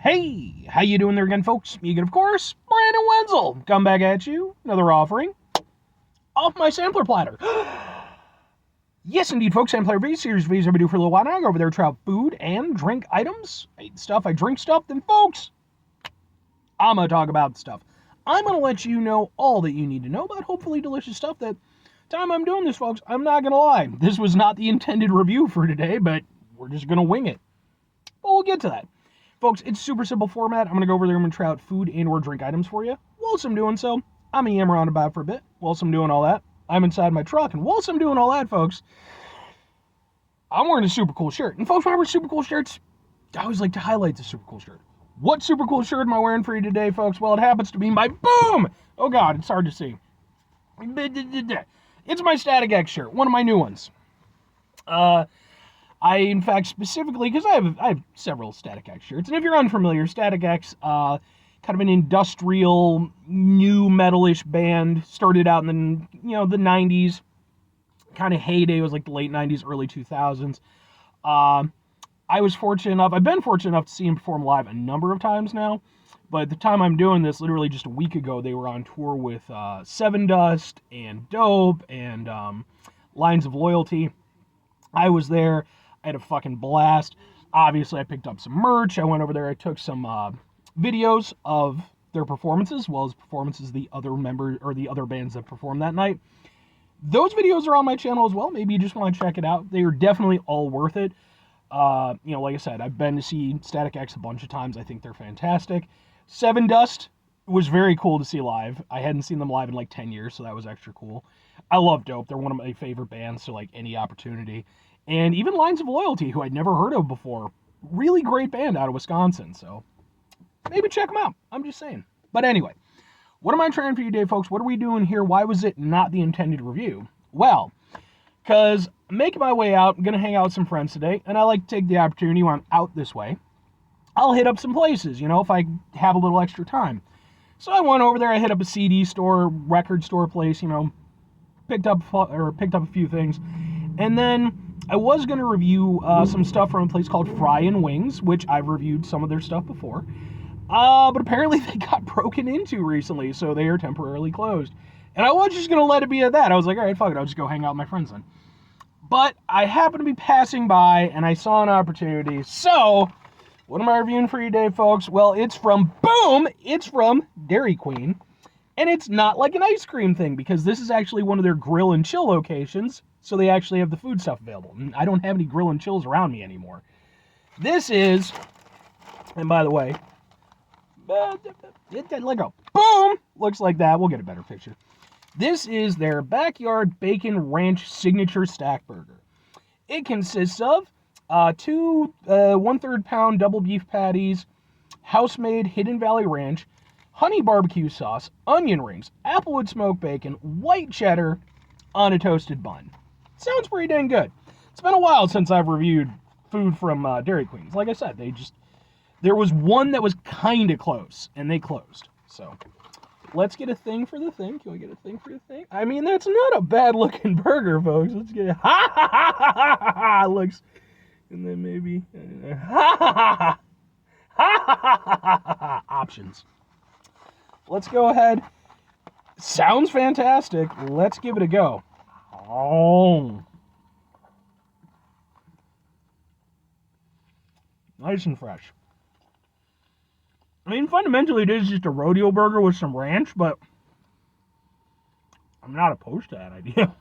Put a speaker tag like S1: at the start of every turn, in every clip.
S1: Hey, how you doing there again, folks? Me again, of course, Brandon Wenzel. Come back at you, another offering off my sampler platter. Yes, indeed, folks, sampler V series videos I've been doing for a little while now. I go over there, try out food and drink items. I eat stuff, I drink stuff. Then, folks, I'm gonna talk about stuff. I'm gonna let you know all that you need to know about hopefully delicious stuff. That time I'm doing this, folks, I'm not gonna lie. This was not the intended review for today, but we're just gonna wing it. But we'll get to that. Folks, it's super simple format. I'm going to go over there and I'm going to try out food and or drink items for you. Whilst I'm doing so, I'm going to yammer on about for a bit. Whilst I'm doing all that, I'm inside my truck. And whilst I'm doing all that, folks, I'm wearing a super cool shirt. And folks, when I wear super cool shirts, I always like to highlight the super cool shirt. What super cool shirt am I wearing for you today, folks? Well, it happens to be my boom! Oh, God, it's hard to see. It's my Static X shirt, one of my new ones. I, in fact, specifically, because I have several Static X shirts, and if you're unfamiliar, Static X, kind of an industrial, new metalish band, started out in the 90s, kind of heyday, was like the late 90s, early 2000s. I've been fortunate enough to see them perform live a number of times now, but at the time I'm doing this, literally just a week ago, they were on tour with Seven Dust, and Dope, and Lines of Loyalty. I was there. I had a fucking blast. Obviously, I picked up some merch. I went over there. I took some videos of their performances, as well as performances of the other members or the other bands that performed that night. Those videos are on my channel as well. Maybe you just want to check it out. They are definitely all worth it. Like I said, I've been to see Static X a bunch of times. I think they're fantastic. Seven Dust was very cool to see live. I hadn't seen them live in like 10 years, so that was extra cool. I love Dope. They're one of my favorite bands, so like any opportunity. And even Lines of Loyalty, who I'd never heard of before. Really great band out of Wisconsin, so maybe check them out. I'm just saying. But anyway, what am I trying for you today, folks? What are we doing here? Why was it not the intended review? Well, because I'm making my way out. I'm going to hang out with some friends today, and I like to take the opportunity when I'm out this way. I'll hit up some places, if I have a little extra time. So I went over there. I hit up a CD store, record store place, picked up a few things. And then I was going to review some stuff from a place called Fry and Wings, which I've reviewed some of their stuff before. But apparently they got broken into recently, so they are temporarily closed. And I was just going to let it be at that. I was like, all right, fuck it, I'll just go hang out with my friends then. But I happened to be passing by, and I saw an opportunity. So, what am I reviewing for you today, folks? Well, it's from Dairy Queen. And it's not like an ice cream thing, because this is actually one of their grill and chill locations, so they actually have the food stuff available. And I don't have any grill and chills around me anymore. This is, and by the way, like a boom, looks like that. We'll get a better picture. This is their Backyard Bacon Ranch Signature Stackburger. It consists of two 1/3 pound double beef patties, house-made Hidden Valley Ranch, honey barbecue sauce, onion rings, applewood smoked bacon, white cheddar on a toasted bun. Sounds pretty dang good. It's been a while since I've reviewed food from Dairy Queen. Like I said, there was one that was kind of close, and they closed. So, let's get a thing for the thing. Can we get a thing for the thing? I mean, that's not a bad-looking burger, folks. Let's get it. Ha ha ha ha ha ha. Looks, and then maybe ha ha ha ha. Options. Let's go ahead. Sounds fantastic. Let's give it a go. Oh. Nice and fresh. I mean, fundamentally, it is just a rodeo burger with some ranch, but I'm not opposed to that idea.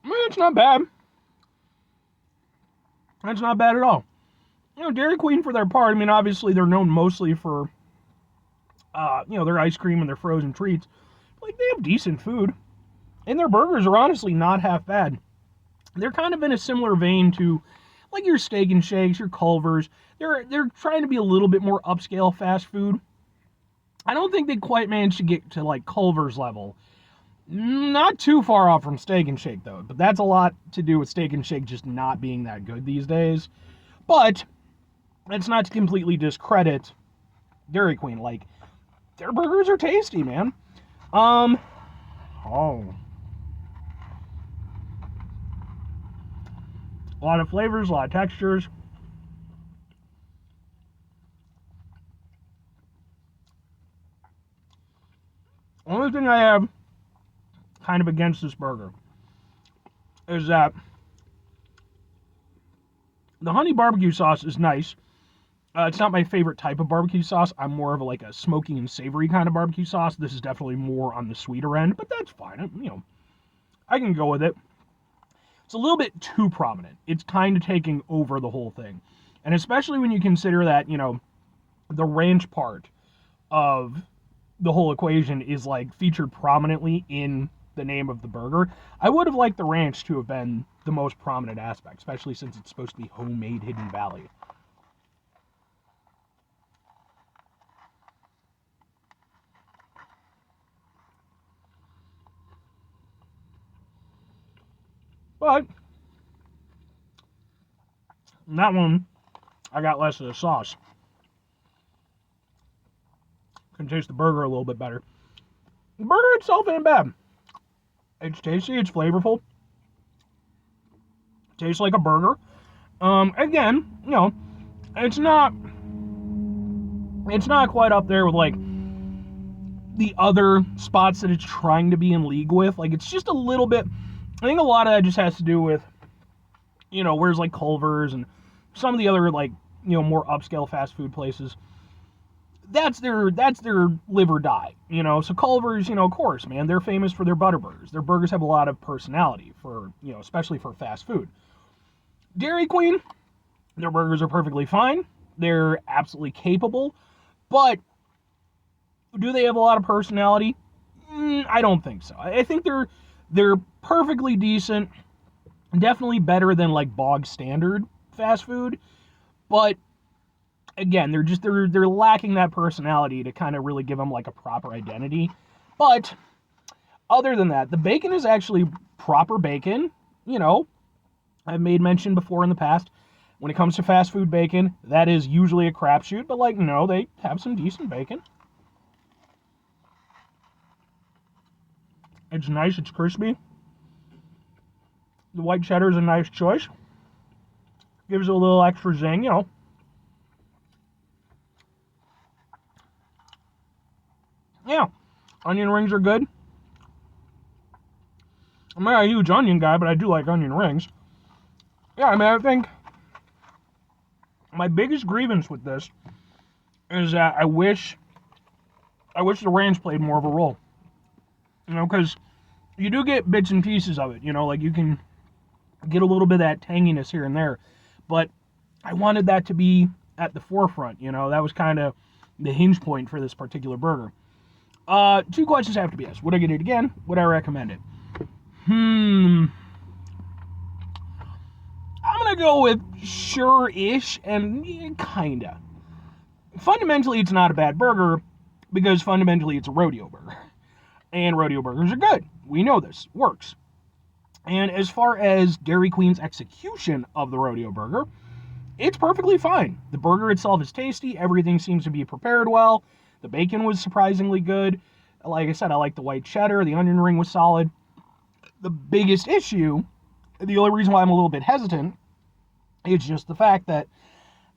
S1: I mean, it's not bad. That's not bad at all. Dairy Queen, for their part, I mean, obviously they're known mostly for, their ice cream and their frozen treats. Like, they have decent food. And their burgers are honestly not half bad. They're kind of in a similar vein to, like, your Steak and Shakes, your Culver's. They're trying to be a little bit more upscale fast food. I don't think they quite managed to get to, like, Culver's level. Not too far off from Steak and Shake, though. But that's a lot to do with Steak and Shake just not being that good these days. But that's not to completely discredit Dairy Queen. Like, their burgers are tasty, man. Oh. A lot of flavors, a lot of textures. Only thing I have kind of against this burger is that the honey barbecue sauce is nice. It's not my favorite type of barbecue sauce. I'm more of a smoky and savory kind of barbecue sauce. This is definitely more on the sweeter end, but that's fine. I can go with it. It's a little bit too prominent. It's kind of taking over the whole thing. And especially when you consider that, the ranch part of the whole equation is featured prominently in the name of the burger. I would have liked the ranch to have been the most prominent aspect, especially since it's supposed to be homemade Hidden Valley. But that one, I got less of the sauce. Can taste the burger a little bit better. The burger itself ain't bad. It's tasty, it's flavorful. Tastes like a burger. Again, it's not quite up there with the other spots that it's trying to be in league with. It's just a little bit. I think a lot of that just has to do with, whereas Culver's and some of the other more upscale fast food places, that's their live or die, So Culver's, of course, man, they're famous for their butter burgers. Their burgers have a lot of personality for, especially for fast food. Dairy Queen, their burgers are perfectly fine. They're absolutely capable, but do they have a lot of personality? I don't think so. I think they're perfectly decent, definitely better than bog standard fast food, but again, they're lacking that personality to kind of really give them a proper identity. But other than that, the bacon is actually proper bacon. I've made mention before in the past, when it comes to fast food bacon, that is usually a crapshoot, but no, they have some decent bacon. It's nice, it's crispy. The white cheddar is a nice choice. Gives it a little extra zing, Yeah, onion rings are good. I'm not a huge onion guy, but I do like onion rings. Yeah, I think my biggest grievance with this is that I wish the ranch played more of a role. Because you do get bits and pieces of it, you can get a little bit of that tanginess here and there, but I wanted that to be at the forefront, that was kind of the hinge point for this particular burger. 2 questions have to be asked. Would I get it again? Would I recommend it? I'm gonna go with sure-ish and kinda. Fundamentally, it's not a bad burger because fundamentally it's a rodeo burger. And rodeo burgers are good. We know this. Works. And as far as Dairy Queen's execution of the rodeo burger, it's perfectly fine. The burger itself is tasty. Everything seems to be prepared well. The bacon was surprisingly good. Like I said, I like the white cheddar. The onion ring was solid. The biggest issue, the only reason why I'm a little bit hesitant, is just the fact that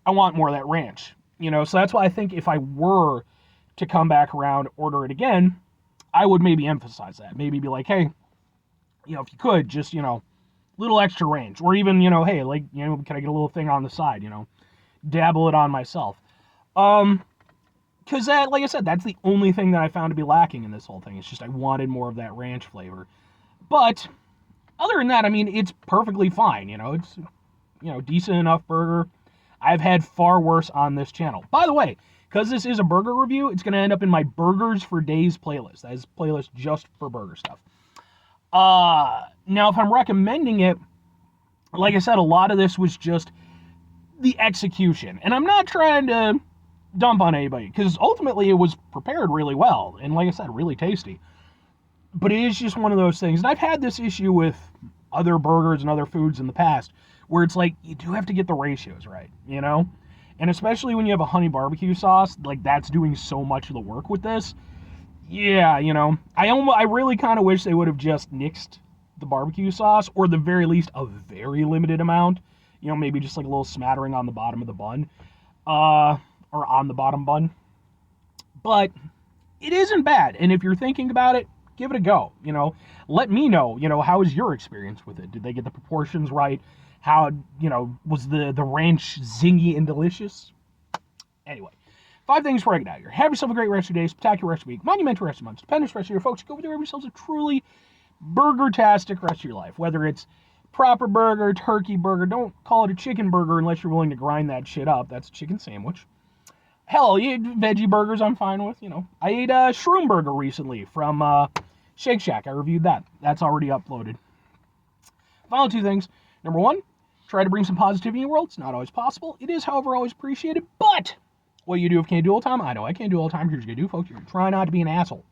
S1: I want more of that ranch. So that's why I think if I were to come back around, order it again, I would maybe emphasize that. Maybe be like, hey, if you could, just, little extra ranch. Or even, hey, can I get a little thing on the side, dabble it on myself. Because that, like I said, that's the only thing that I found to be lacking in this whole thing. It's just I wanted more of that ranch flavor. But other than that, it's perfectly fine. It's, decent enough burger. I've had far worse on this channel. By the way, because this is a burger review, it's going to end up in my Burgers for Days playlist. That is a playlist just for burger stuff. Now, if I'm recommending it, like I said, a lot of this was just the execution. And I'm not trying to dump on anybody, because ultimately it was prepared really well. And like I said, really tasty. But it is just one of those things. And I've had this issue with other burgers and other foods in the past, where it's you do have to get the ratios right, And especially when you have a honey barbecue sauce, that's doing so much of the work with this. Yeah, I really kind of wish they would have just nixed the barbecue sauce, or the very least a very limited amount, maybe just like a little smattering on the bottom of the bun, or on the bottom bun. But it isn't bad. And if you're thinking about it, give it a go. Let me know, how was your experience with it? Did they get the proportions right? How, was the ranch zingy and delicious? Anyway, 5 things before I get out of here. Have yourself a great rest of your day, spectacular rest of your week, monumental rest of your month, stupendous rest of your folks. Go over there and have yourselves a truly burger-tastic rest of your life. Whether it's proper burger, turkey burger, don't call it a chicken burger unless you're willing to grind that shit up. That's a chicken sandwich. Hell, veggie burgers I'm fine with, I ate a shroom burger recently from Shake Shack. I reviewed that. That's already uploaded. Final 2 things. Number 1, try to bring some positivity in your world. It's not always possible. It is, however, always appreciated. But what you do if you can't do all the time, I know I can't do all the time. Here's what you do, folks. You're trying not to be an asshole.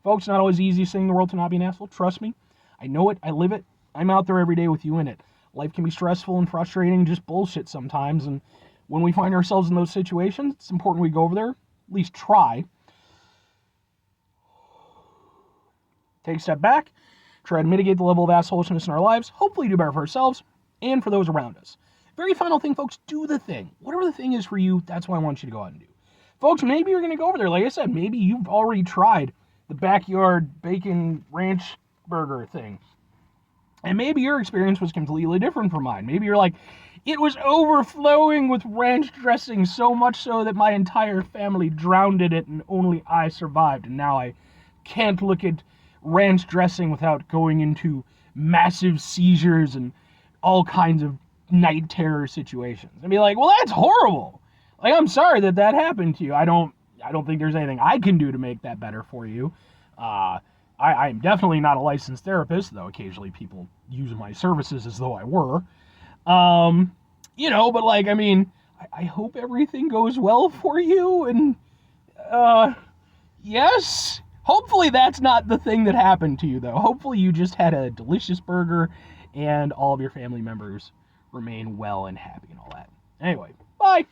S1: Folks, not always the easiest thing in the world to not be an asshole. Trust me. I know it. I live it. I'm out there every day with you in it. Life can be stressful and frustrating, just bullshit sometimes. And when we find ourselves in those situations, it's important we go over there, at least try. Take a step back. Try to mitigate the level of assholishness in our lives. Hopefully do better for ourselves and for those around us. Very final thing, folks, do the thing. Whatever the thing is for you, that's what I want you to go out and do. Folks, maybe you're going to go over there. Like I said, maybe you've already tried the backyard bacon ranch burger thing. And maybe your experience was completely different from mine. Maybe you're like, it was overflowing with ranch dressing, so much so that my entire family drowned in it and only I survived. And now I can't look at ranch dressing without going into massive seizures and all kinds of night terror situations. And be like, well, that's horrible. Like, I'm sorry that happened to you. I don't think there's anything I can do to make that better for you. I'm definitely not a licensed therapist, though occasionally people use my services as though I were. But like, I mean, I hope everything goes well for you, and, yes. Hopefully that's not the thing that happened to you, though. Hopefully you just had a delicious burger, and all of your family members remain well and happy and all that. Anyway, bye!